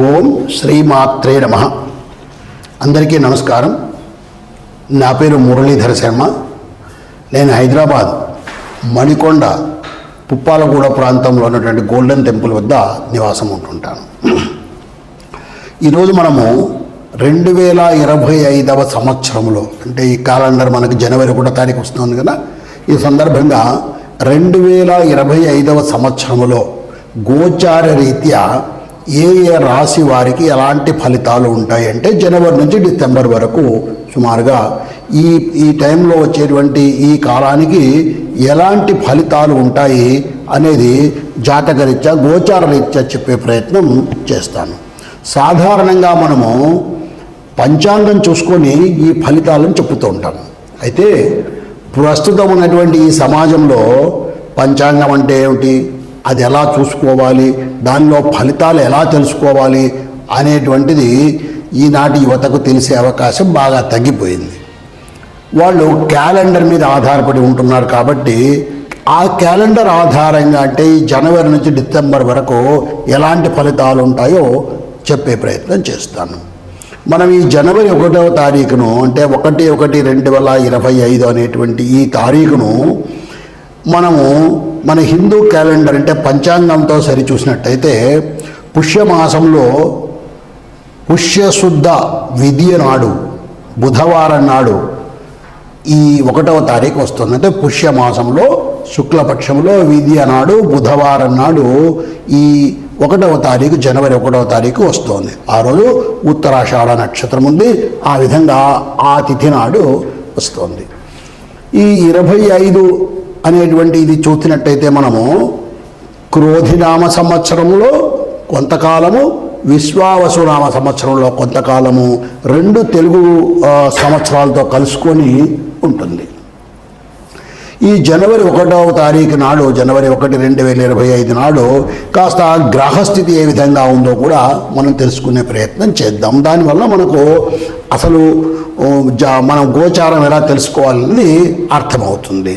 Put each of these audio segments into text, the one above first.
ఓం శ్రీమాత్రే నమః. అందరికీ నమస్కారం. నా పేరు మురళీధర శర్మ. నేను హైదరాబాద్ మణికొండ పుప్పాలగూడ ప్రాంతంలో ఉన్నటువంటి గోల్డెన్ టెంపుల్ వద్ద నివాసం ఉంటుంటాను. ఈరోజు మనము 2025వ సంవత్సరంలో, అంటే ఈ క్యాలెండర్ మనకు జనవరి 1వ తారీఖు వస్తుంది కదా, ఈ సందర్భంగా 2025వ సంవత్సరంలో గోచార రీత్యా ఏ రాశి వారికి ఎలాంటి ఫలితాలు ఉంటాయి అంటే జనవరి నుంచి డిసెంబర్ వరకు సుమారుగా ఈ టైంలో వచ్చేటువంటి ఈ కాలానికి ఎలాంటి ఫలితాలు ఉంటాయి అనేది జాతకరీత్యా గోచార రీత్యా చెప్పే ప్రయత్నం చేస్తాను. సాధారణంగా మనము పంచాంగం చూసుకొని ఈ ఫలితాలను చెప్పుతూ ఉంటాము. అయితే ప్రస్తుతం ఉన్నటువంటి ఈ సమాజంలో పంచాంగం అంటే ఏమిటి, అది ఎలా చూసుకోవాలి, దానిలో ఫలితాలు ఎలా తెలుసుకోవాలి అనేటువంటిది ఈనాటి యువతకు తెలిసే అవకాశం బాగా తగ్గిపోయింది. వాళ్ళు క్యాలెండర్ మీద ఆధారపడి ఉంటున్నారు. కాబట్టి ఆ క్యాలెండర్ ఆధారంగా అంటే ఈ జనవరి నుంచి డిసెంబర్ వరకు ఎలాంటి ఫలితాలు ఉంటాయో చెప్పే ప్రయత్నం చేస్తాను. మనం ఈ జనవరి 1వ తారీఖును అంటే 1/1/2025 అనేటువంటి ఈ తారీఖును మనము మన హిందూ క్యాలెండర్ అంటే పంచాంగంతో సరిచూసినట్టయితే పుష్యమాసంలో పుష్యశుద్ధ విధియ నాడు బుధవారం నాడు ఈ 1వ తారీఖు వస్తుంది. అంటే పుష్యమాసంలో శుక్లపక్షంలో విధియ నాడు బుధవారం నాడు ఈ 1వ తారీఖు జనవరి 1వ తారీఖు వస్తుంది. ఆ రోజు ఉత్తరాషాఢ నక్షత్రం ఉంది. ఆ విధంగా ఆ తిథి నాడు వస్తుంది. ఈ 25 అనేటువంటి ఇది చూసినట్టయితే మనము క్రోధినామ సంవత్సరంలో కొంతకాలము, విశ్వావసునామ సంవత్సరంలో కొంతకాలము, 2 తెలుగు సంవత్సరాలతో కలుసుకొని ఉంటుంది. ఈ జనవరి 1వ తారీఖు నాడు, జనవరి 1, 2025 నాడు కాస్త గ్రహస్థితి ఏ విధంగా ఉందో కూడా మనం తెలుసుకునే ప్రయత్నం చేద్దాం. దానివల్ల మనకు అసలు మనం గోచారం ఎలా తెలుసుకోవాలనేది అర్థమవుతుంది.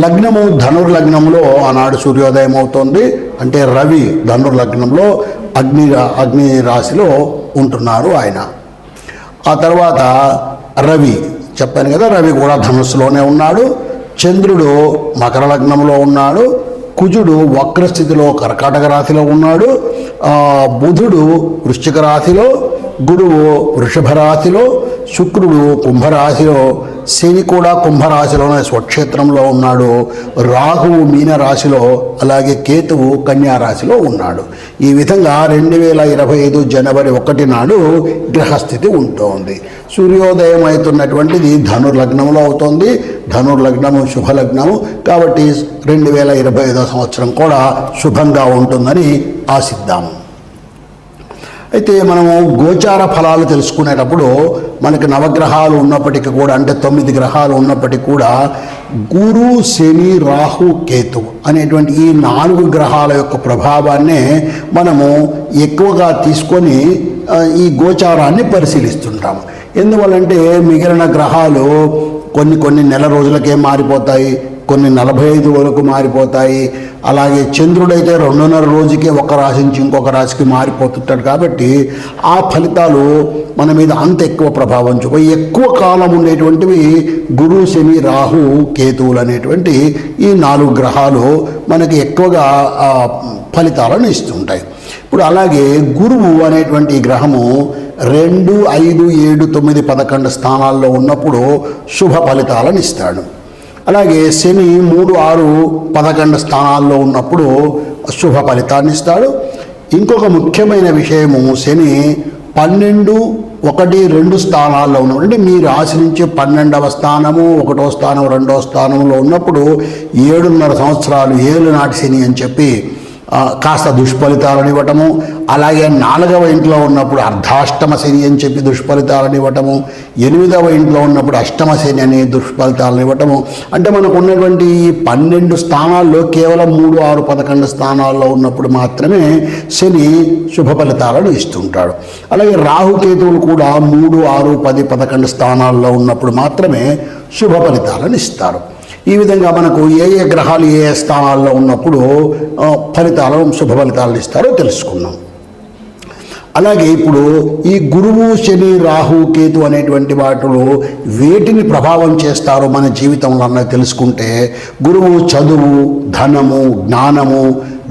లగ్నము ధనుర్లగ్నంలో ఆనాడు సూర్యోదయం అవుతోంది. అంటే రవి ధనుర్లగ్నంలో అగ్ని రాశిలో ఉంటున్నారు ఆయన. ఆ తర్వాత రవి చెప్పాను కదా, రవి కూడా ధనుస్సులోనే ఉన్నాడు. చంద్రుడు మకర లగ్నంలో ఉన్నాడు. కుజుడు వక్రస్థితిలో కర్కాటక రాశిలో ఉన్నాడు. బుధుడు వృశ్చిక రాశిలో, గురువు వృషభ రాశిలో, శుక్రుడు కుంభరాశిలో, శని కూడా కుంభరాశిలోనే స్వక్షేత్రంలో ఉన్నాడు. రాహువు మీనరాశిలో, అలాగే కేతువు కన్యారాశిలో ఉన్నాడు. ఈ విధంగా 2025 జనవరి 1 నాడు గ్రహస్థితి ఉంటుంది. సూర్యోదయం అవుతున్నటువంటిది ధనుర్లగ్నంలో అవుతుంది. ధనుర్లగ్నము శుభలగ్నము కాబట్టి 2025 సంవత్సరం కూడా శుభంగా ఉంటుందని ఆశిద్దాము. అయితే మనము గోచార ఫలాలు తెలుసుకునేటప్పుడు మనకి నవగ్రహాలు ఉన్నప్పటికీ కూడా, అంటే 9 గ్రహాలు ఉన్నప్పటికీ కూడా గురు, శని, రాహు, కేతు అనేటువంటి ఈ 4 గ్రహాల యొక్క ప్రభావాన్నే మనము ఎక్కువగా తీసుకొని ఈ గోచారాన్ని పరిశీలిస్తుంటాము. ఎందువల్లంటే మిగిలిన గ్రహాలు కొన్ని నెల రోజులకే మారిపోతాయి, కొన్ని 45 వరకు మారిపోతాయి. అలాగే చంద్రుడైతే 2.5 రోజుకే ఒక రాశి నుంచి ఇంకొక రాశికి మారిపోతుంటాడు. కాబట్టి ఆ ఫలితాలు మన మీద అంత ఎక్కువ ప్రభావం చూపి ఎక్కువ కాలం ఉండేటువంటివి గురు, శని, రాహు, కేతువులు అనేటువంటి ఈ 4 గ్రహాలు మనకి ఎక్కువగా ఫలితాలను ఇస్తుంటాయి. ఇప్పుడు అలాగే గురువు అనేటువంటి గ్రహము 2, 5, 7, 9, 11 స్థానాల్లో ఉన్నప్పుడు శుభ ఫలితాలను ఇస్తాడు. అలాగే శని 3, 6, 11 స్థానాల్లో ఉన్నప్పుడు శుభ ఫలితాన్ని ఇస్తాడు. ఇంకొక ముఖ్యమైన విషయము, శని 12, 1, 2 స్థానాల్లో ఉన్నప్పుడు, అంటే మీ రాశి నుంచి 12వ స్థానము, 1వ స్థానం, 2వ స్థానంలో ఉన్నప్పుడు 7.5 సంవత్సరాలు ఏలునాటి శని అని చెప్పి కాస్త దుష్ఫలితాలను ఇవ్వటము. అలాగే 4వ ఇంట్లో ఉన్నప్పుడు అర్ధాష్టమ శని అని చెప్పి దుష్ఫలితాలను ఇవ్వటము. 8వ ఇంట్లో ఉన్నప్పుడు అష్టమ శని అనే దుష్ఫలితాలను ఇవ్వటము. అంటే మనకు ఉన్నటువంటి ఈ 12 స్థానాల్లో కేవలం 3, 6, 11 స్థానాల్లో ఉన్నప్పుడు మాత్రమే శని శుభ ఫలితాలను ఇస్తుంటాడు. అలాగే రాహుకేతువులు కూడా 3, 6, 10, 11 స్థానాల్లో ఉన్నప్పుడు మాత్రమే శుభ ఫలితాలను ఇస్తారు. ఈ విధంగా మనకు ఏ గ్రహాలు ఏ స్థానాల్లో ఉన్నప్పుడు ఫలితాలను శుభ ఫలితాలను ఇస్తారో తెలుసుకున్నాం. అలాగే ఇప్పుడు ఈ గురువు శని రాహు కేతు అనేటువంటి వాటిలో వేటిని ప్రభావం చేస్తారో మన జీవితంలో అన్నది తెలుసుకుంటే, గురువు చదువు, ధనము, జ్ఞానము,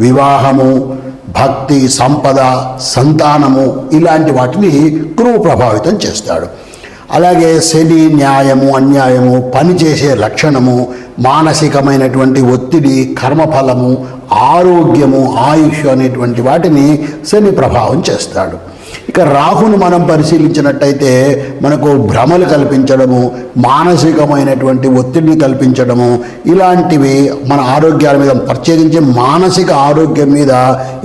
వివాహము, భక్తి, సంపద, సంతానము ఇలాంటి వాటిని గురువు ప్రభావితం చేస్తాడు. అలాగే శని న్యాయము, అన్యాయము, పనిచేసే లక్షణము, మానసికమైనటువంటి ఒత్తిడి, కర్మఫలము, ఆరోగ్యము, ఆయుష్ అనేటువంటి వాటిని శని ప్రభావం చేస్తాడు. ఇక రాహును మనం పరిశీలించినట్టయితే మనకు భ్రమలు కల్పించడము, మానసికమైనటువంటి ఒత్తిడిని కల్పించడము, ఇలాంటివి మన ఆరోగ్యాల మీద, ప్రత్యేకించి మానసిక ఆరోగ్యం మీద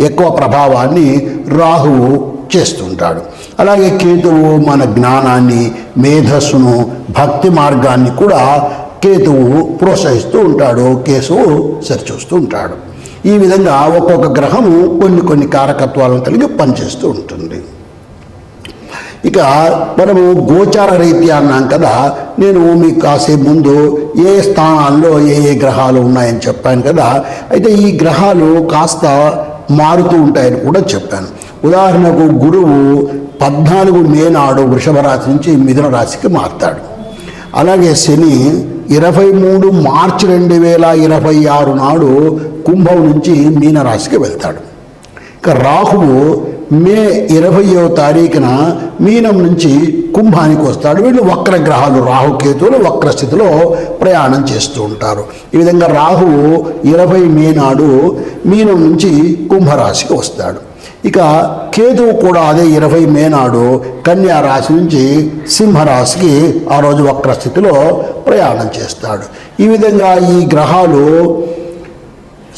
ఎక్కువ ప్రభావాన్ని రాహువు చేస్తుంటాడు. అలాగే కేతువు మన జ్ఞానాన్ని, మేధస్సును, భక్తి మార్గాన్ని కూడా కేతువు ప్రోత్సహిస్తూ ఉంటాడు, కేతువు సరిచూస్తూ ఉంటాడు. ఈ విధంగా ఒక్కొక్క గ్రహము కొన్ని కారకత్వాలను కలిగి పనిచేస్తూ ఉంటుంది. ఇక మనము గోచార రీత్యా అన్నాం కదా, నేను మీకు కాసేపు ముందు ఏ స్థానాల్లో ఏ గ్రహాలు ఉన్నాయని చెప్పాను కదా. అయితే ఈ గ్రహాలు కాస్త మారుతూ ఉంటాయని కూడా చెప్పాను. ఉదాహరణకు గురువు 14 మే నాడు వృషభ రాశి నుంచి మిథున రాశికి మారుతాడు. అలాగే శని 23 మార్చి 2026 నాడు కుంభం నుంచి మీనరాశికి వెళ్తాడు. ఇక రాహువు మే 20వ తారీఖున మీనం నుంచి కుంభానికి వస్తాడు. వీళ్ళు వక్ర గ్రహాలు, రాహుకేతువులు వక్ర స్థితిలో ప్రయాణం చేస్తూ ఉంటారు. ఈ విధంగా రాహువు 20 మే నాడు మీనం నుంచి కుంభరాశికి వస్తాడు. ఇక కేతువు కూడా అదే 20 మే నాడు కన్యా రాశి నుంచి సింహరాశికి ఆ రోజు వక్ర స్థితిలో ప్రయాణం చేస్తాడు. ఈ విధంగా ఈ గ్రహాలు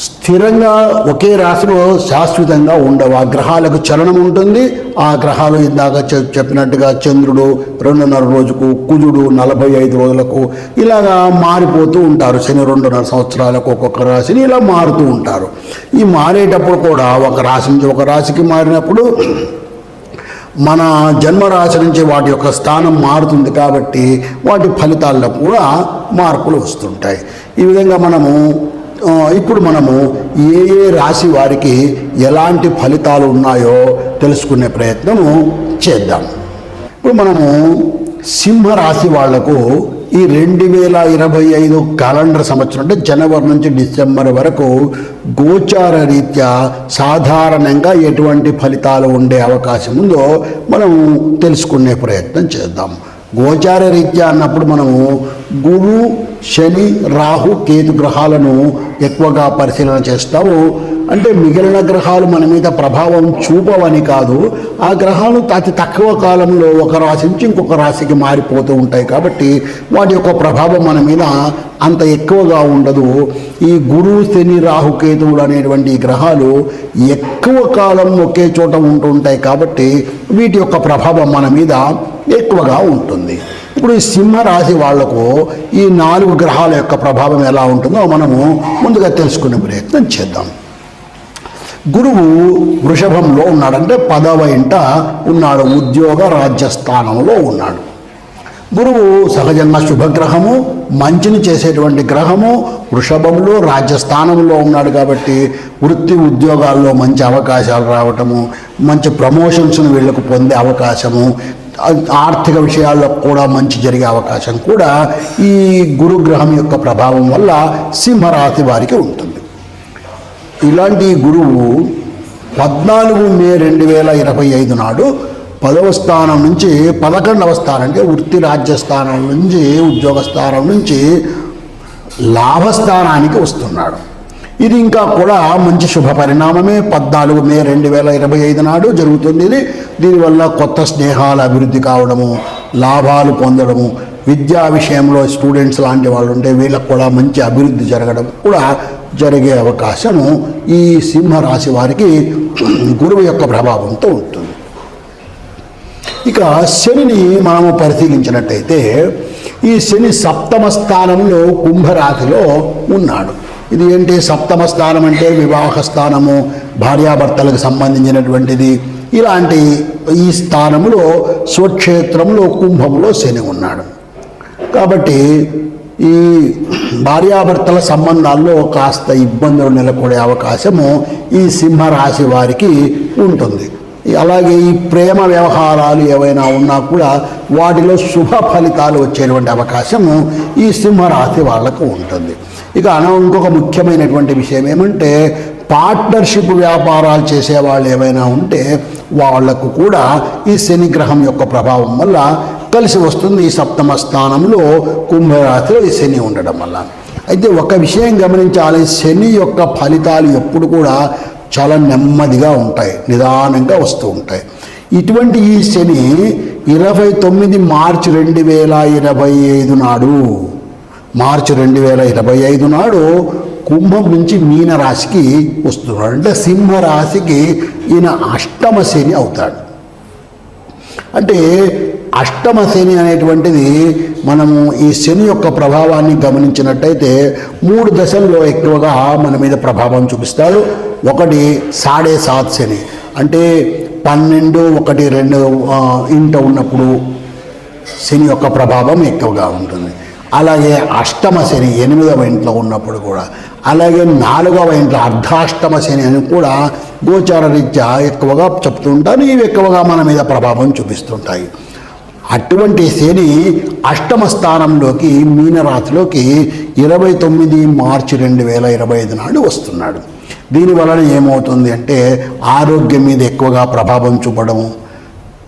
స్థిరంగా ఒకే రాశిలో శాశ్వతంగా ఉండవు. ఆ గ్రహాలకు చలనం ఉంటుంది. ఆ గ్రహాలు ఇందాక చెప్పినట్టుగా చంద్రుడు 2.5 రోజుకు, కుజుడు 45 రోజులకు ఇలాగా మారిపోతూ ఉంటారు. శని 2.5 సంవత్సరాలకు ఒక్కొక్క రాశిని ఇలా మారుతూ ఉంటారు. ఈ మారేటప్పుడు కూడా ఒక రాశి నుంచి ఒక రాశికి మారినప్పుడు మన జన్మరాశి నుంచి వాటి యొక్క స్థానం మారుతుంది కాబట్టి వాటి ఫలితాల్లో కూడా మార్పులు వస్తుంటాయి. ఈ విధంగా ఇప్పుడు మనము ఏ రాశి వారికి ఎలాంటి ఫలితాలు ఉన్నాయో తెలుసుకునే ప్రయత్నము చేద్దాం. ఇప్పుడు మనము సింహరాశి వాళ్లకు ఈ 2025 క్యాలెండర్ సంవత్సరం అంటే జనవరి నుంచి డిసెంబర్ వరకు గోచార రీత్యా సాధారణంగా ఎటువంటి ఫలితాలు ఉండే అవకాశం ఉందో మనం తెలుసుకునే ప్రయత్నం చేద్దాం. గోచార రీత్యా అన్నప్పుడు మనము గురు, శని, రాహు, కేతు గ్రహాలను ఎక్కువగా పరిశీలన చేస్తాము. అంటే మిగిలిన గ్రహాలు మన మీద ప్రభావం చూపవని కాదు, ఆ గ్రహాలు అతి తక్కువ కాలంలో ఒక రాశి నుంచి ఇంకొక రాశికి మారిపోతూ ఉంటాయి కాబట్టి వాటి యొక్క ప్రభావం మన మీద అంత ఎక్కువగా ఉండదు. ఈ గురు, శని, రాహు, కేతువులు అనేటువంటి ఈ గ్రహాలు ఎక్కువ కాలం ఒకే చోట ఉంటూ ఉంటాయి కాబట్టి వీటి యొక్క ప్రభావం మన మీద ఎక్కువగా ఉంటుంది. ఇప్పుడు ఈ సింహరాశి వాళ్లకు ఈ 4 గ్రహాల యొక్క ప్రభావం ఎలా ఉంటుందో మనము ముందుగా తెలుసుకునే ప్రయత్నం చేద్దాం. గురువు వృషభంలో ఉన్నాడంటే 10వ ఇంట ఉన్నాడు, ఉద్యోగ రాజ్యస్థానంలో ఉన్నాడు. గురువు సహజంగా శుభగ్రహము, మంచిని చేసేటువంటి గ్రహము, వృషభంలో రాజ్యస్థానంలో ఉన్నాడు కాబట్టి వృత్తి ఉద్యోగాల్లో మంచి అవకాశాలు రావటము, మంచి ప్రమోషన్స్ను వీళ్ళకు పొందే అవకాశము, ఆర్థిక విషయాల్లో కూడా మంచి జరిగే అవకాశం కూడా ఈ గురుగ్రహం యొక్క ప్రభావం వల్ల సింహరాశి వారికి ఉంటుంది. ఇలాంటి గురువు 14 మే 2025 నాడు 10వ స్థానం నుంచి 11వ స్థానం అంటే వృత్తి రాజ్యస్థానం నుంచి ఉద్యోగ స్థానం నుంచి లాభస్థానానికి వస్తున్నాడు. ఇది ఇంకా కూడా మంచి శుభ పరిణామమే. 14 మే 2025 నాడు జరుగుతుంది ఇది. దీనివల్ల కొత్త స్నేహాల అభివృద్ధి కావడము, లాభాలు పొందడము, విద్యా విషయంలో స్టూడెంట్స్ లాంటి వాళ్ళు ఉంటే వీళ్ళకు కూడా మంచి అభివృద్ధి జరగడం కూడా జరిగే అవకాశము ఈ సింహరాశి వారికి గురువు యొక్క ప్రభావంతో ఉంటుంది. ఇక శనిని మనము పరిశీలించినట్టయితే ఈ శని 7వ స్థానంలో కుంభరాశిలో ఉన్నాడు. ఇది ఏంటి? 7వ స్థానం అంటే వివాహ స్థానము, భార్యాభర్తలకు సంబంధించినటువంటిది. ఇలాంటి ఈ స్థానంలో స్వక్షేత్రంలో కుంభంలో శని ఉన్నాడు కాబట్టి ఈ భార్యాభర్తల సంబంధాల్లో కాస్త ఇబ్బందులు నెలకొనే అవకాశము ఈ సింహరాశి వారికి ఉంటుంది. అలాగే ఈ ప్రేమ వ్యవహారాలు ఏవైనా ఉన్నా కూడా వాటిలో శుభ ఫలితాలు వచ్చేటువంటి అవకాశము ఈ సింహరాశి వాళ్లకు ఉంటుంది. ఇక ఇంకొక ముఖ్యమైనటువంటి విషయం ఏమంటే పార్ట్నర్షిప్ వ్యాపారాలు చేసేవాళ్ళు ఏమైనా ఉంటే వాళ్లకు కూడా ఈ శని గ్రహం యొక్క ప్రభావం వల్ల కలిసి వస్తుంది. ఈ సప్తమ స్థానంలో కుంభరాశిలో ఈ శని ఉండడం వల్ల. అయితే ఒక విషయం గమనించాలి, శని యొక్క ఫలితాలు ఎప్పుడు కూడా చాలా నెమ్మదిగా ఉంటాయి, నిదానంగా వస్తూ ఉంటాయి. ఇటువంటి ఈ శని 29 మార్చి 2025 నాడు మార్చి 2025 నాడు కుంభం నుంచి మీన రాశికి వస్తున్నాడు. అంటే సింహరాశికి ఈయన అష్టమ శని అవుతాడు. అంటే అష్టమ శని అనేటువంటిది మనము ఈ శని యొక్క ప్రభావాన్ని గమనించినట్టయితే 3 దశల్లో ఎక్కువగా మన మీద ప్రభావం చూపిస్తాడు. ఒకటి 7.5 శని, అంటే 12, 1, 2 ఇంట ఉన్నప్పుడు శని యొక్క ప్రభావం ఎక్కువగా ఉంటుంది. అలాగే అష్టమ శని 8వ ఇంట్లో ఉన్నప్పుడు కూడా, అలాగే 4వ ఇంట్లో అర్ధాష్టమ శని అని కూడా గోచార రీత్యా ఎక్కువగా చెప్తుంటారు. ఇవి ఎక్కువగా మన మీద ప్రభావం చూపిస్తుంటాయి. అటువంటి శని అష్టమ స్థానంలోకి మీనరాశిలోకి 29 మార్చి 2025 నాడు వస్తున్నాడు. దీనివలన ఏమవుతుంది అంటే ఆరోగ్యం మీద ఎక్కువగా ప్రభావం చూపడము,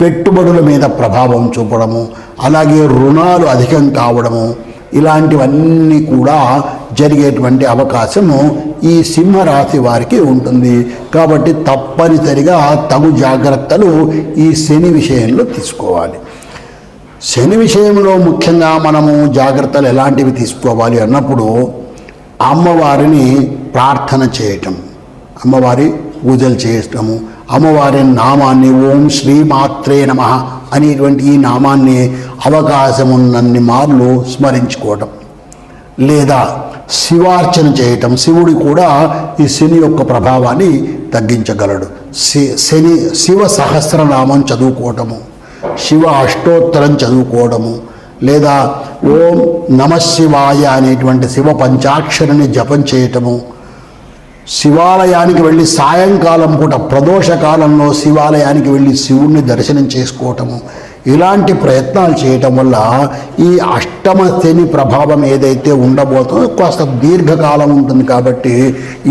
పెట్టుబడుల మీద ప్రభావం చూపడము, అలాగే రుణాలు అధికం కావడము, ఇలాంటివన్నీ కూడా జరిగేటువంటి అవకాశము ఈ సింహరాశి వారికి ఉంటుంది. కాబట్టి తప్పనిసరిగా తగు జాగ్రత్తలు ఈ శని విషయంలో తీసుకోవాలి. శని విషయంలో ముఖ్యంగా మనము జాగ్రత్తలు ఎలాంటివి తీసుకోవాలి అన్నప్పుడు అమ్మవారిని ప్రార్థన చేయటం, అమ్మవారి పూజలు చేయటము, అమ్మవారి నామాన్ని ఓం శ్రీమాత్రే నమః అనేటువంటి ఈ నామాన్ని అవకాశం ఉన్నన్ని మార్లు స్మరించుకోవటం, లేదా శివార్చన చేయటం. శివుడు కూడా ఈ శని యొక్క ప్రభావాన్ని తగ్గించగలడు. శివ సహస్రనామం చదువుకోవటము, శివ అష్టోత్తరం చదువుకోవడము, లేదా ఓం నమశివాయ అనేటువంటి శివ పంచాక్షరిని జపం చేయటము, శివాలయానికి వెళ్ళి సాయంకాలం పూట ప్రదోష కాలంలో శివాలయానికి వెళ్ళి శివుణ్ణి దర్శనం చేసుకోవటము, ఇలాంటి ప్రయత్నాలు చేయటం వల్ల ఈ అష్టమ శని ప్రభావం ఏదైతే ఉండబోతుందో కాస్త దీర్ఘకాలం ఉంటుంది. కాబట్టి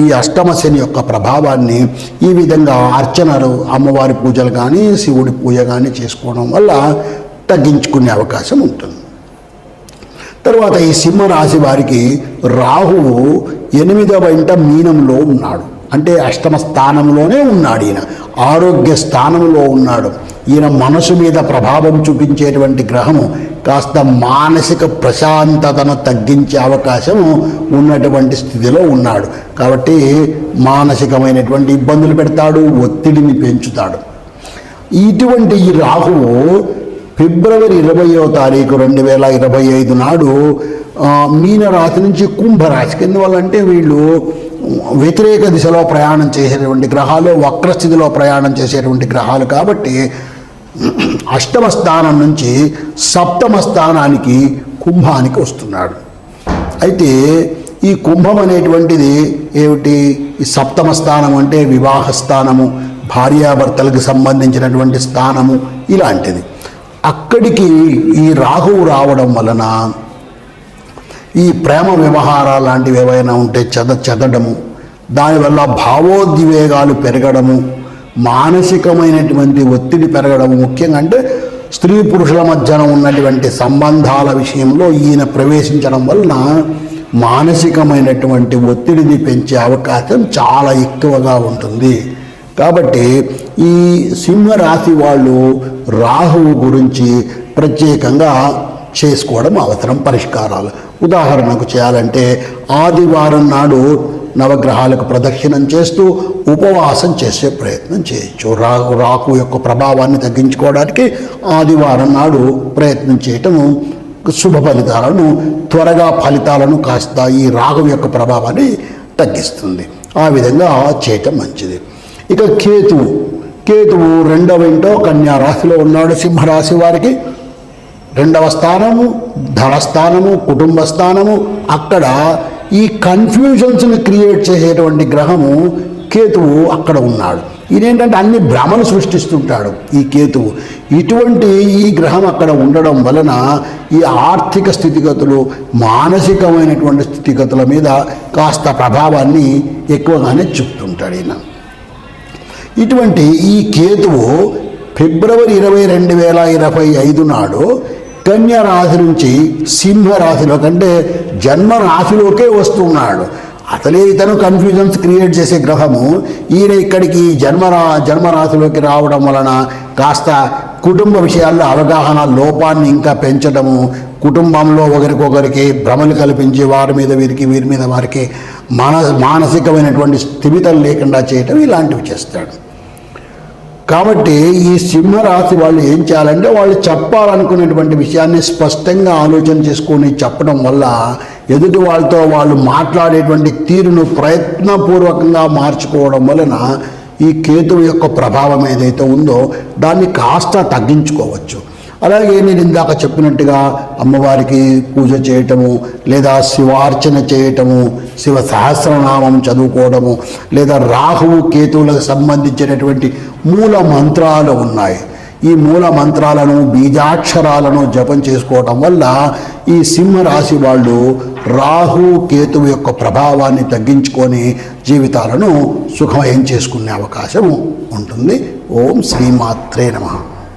ఈ అష్టమ శని యొక్క ప్రభావాన్ని ఈ విధంగా అర్చనలు, అమ్మవారి పూజలు కానీ శివుడి పూజ కానీ చేసుకోవడం వల్ల తగ్గించుకునే అవకాశం ఉంటుంది. తర్వాత ఈ సింహరాశి వారికి రాహువు 8వ ఇంట మీనంలో ఉన్నాడు. అంటే అష్టమ స్థానంలోనే ఉన్నాడు. ఈయన ఆరోగ్య స్థానంలో ఉన్నాడు. ఈయన మనసు మీద ప్రభావం చూపించేటువంటి గ్రహము కాస్త మానసిక ప్రశాంతతను తగ్గించే అవకాశం ఉన్నటువంటి స్థితిలో ఉన్నాడు. కాబట్టి మానసికమైనటువంటి ఇబ్బందులు పెడతాడు, ఒత్తిడిని పెంచుతాడు. ఇటువంటి ఈ రాహువు ఫిబ్రవరి 20వ తారీఖు 2025 నాడు మీనరాశి నుంచి కుంభరాశికి, ఎందువల్లంటే వీళ్ళు వ్యతిరేక దిశలో ప్రయాణం చేసేటువంటి గ్రహాలు, వక్రస్థితిలో ప్రయాణం చేసేటువంటి గ్రహాలు. కాబట్టి అష్టమ స్థానం నుంచి సప్తమ స్థానానికి కుంభానికి వస్తున్నాడు. అయితే ఈ కుంభం అనేటువంటిది ఏమిటి? ఈ సప్తమ స్థానం అంటే వివాహ స్థానము, భార్యాభర్తలకు సంబంధించినటువంటి స్థానము ఇలాంటిది. అక్కడికి ఈ రాహువు రావడం వలన ఈ ప్రేమ వ్యవహారాలు లాంటివి ఏవైనా ఉంటే చెదడము, దానివల్ల భావోద్వేగాలు పెరగడము, మానసికమైనటువంటి ఒత్తిడి పెరగడము, ముఖ్యంగా అంటే స్త్రీ పురుషుల మధ్యన ఉన్నటువంటి సంబంధాల విషయంలో ఈయన ప్రవేశించడం వలన మానసికమైనటువంటి ఒత్తిడిని పెంచే అవకాశం చాలా ఎక్కువగా ఉంటుంది. కాబట్టి ఈ సింహరాశి వాళ్ళు రాహువు గురించి ప్రత్యేకంగా చేసుకోవడం అవసరం. పరిష్కారాలు ఉదాహరణకు చేయాలంటే ఆదివారం నాడు నవగ్రహాలకు ప్రదక్షిణం చేస్తూ ఉపవాసం చేసే ప్రయత్నం చేయొచ్చు. రాహు యొక్క ప్రభావాన్ని తగ్గించుకోవడానికి ఆదివారం నాడు ప్రయత్నం చేయటము శుభ ఫలితాలను, త్వరగా ఫలితాలను కాస్త ఈ రాహు యొక్క ప్రభావాన్ని తగ్గిస్తుంది. ఆ విధంగా చేయటం మంచిది. ఇక కేతువు 2వ ఇంటో కన్యా రాశిలో ఉన్నాడు. సింహరాశి వారికి 2వ స్థానము ధనస్థానము, కుటుంబ స్థానము. అక్కడ ఈ కన్ఫ్యూజన్స్ని క్రియేట్ చేసేటువంటి గ్రహము కేతువు అక్కడ ఉన్నాడు. ఈయనేంటంటే అన్ని భ్రమలు సృష్టిస్తుంటాడు ఈ కేతువు. ఇటువంటి ఈ గ్రహం అక్కడ ఉండడం వలన ఈ ఆర్థిక స్థితిగతులు, మానసికమైనటువంటి స్థితిగతుల మీద కాస్త ప్రభావాన్ని ఎక్కువగానే చూపుతుంటాడు ఈయన. ఇటువంటి ఈ కేతువు ఫిబ్రవరి 20, 2025 నాడు కన్యా రాశి నుంచి సింహరాశిలో కంటే జన్మరాశిలోకే వస్తున్నాడు. అసలే ఇతను కన్ఫ్యూజన్స్ క్రియేట్ చేసే గ్రహము ఈయన ఇక్కడికి జన్మరాశిలోకి రావడం వలన కాస్త కుటుంబ విషయాల్లో అవగాహన లోపాన్ని ఇంకా పెంచడము, కుటుంబంలో ఒకరికొకరికి భ్రమలు కల్పించి వారి మీద వీరికి, వీరి మీద వారికి మానసికమైనటువంటి స్థిమితం లేకుండా చేయటం ఇలాంటివి చేస్తాడు. కాబట్టి ఈ సింహరాశి వాళ్ళు ఏం చేయాలంటే వాళ్ళు చెప్పాలనుకునేటువంటి విషయాన్ని స్పష్టంగా ఆలోచన చేసుకొని చెప్పడం వల్ల ఎదుటి వాళ్ళతో వాళ్ళు మాట్లాడేటువంటి తీరును ప్రయత్నపూర్వకంగా మార్చుకోవడం వలన ఈ కేతువు యొక్క ప్రభావం ఏదైతే ఉందో దాన్ని కాస్త తగ్గించుకోవచ్చు. అలాగే నేను ఇందాక చెప్పినట్టుగా అమ్మవారికి పూజ చేయటము, లేదా శివార్చన చేయటము, శివ సహస్రనామం చదువుకోవడము, లేదా రాహువు కేతువులకు సంబంధించినటువంటి మూల మంత్రాలు ఉన్నాయి. ఈ మూల మంత్రాలను, బీజాక్షరాలను జపం చేసుకోవటం వల్ల ఈ సింహరాశి వాళ్ళు రాహు కేతువు యొక్క ప్రభావాన్ని తగ్గించుకొని జీవితాలను సుఖమయం చేసుకునే అవకాశం ఉంటుంది. ఓం శ్రీమాత్రే నమః.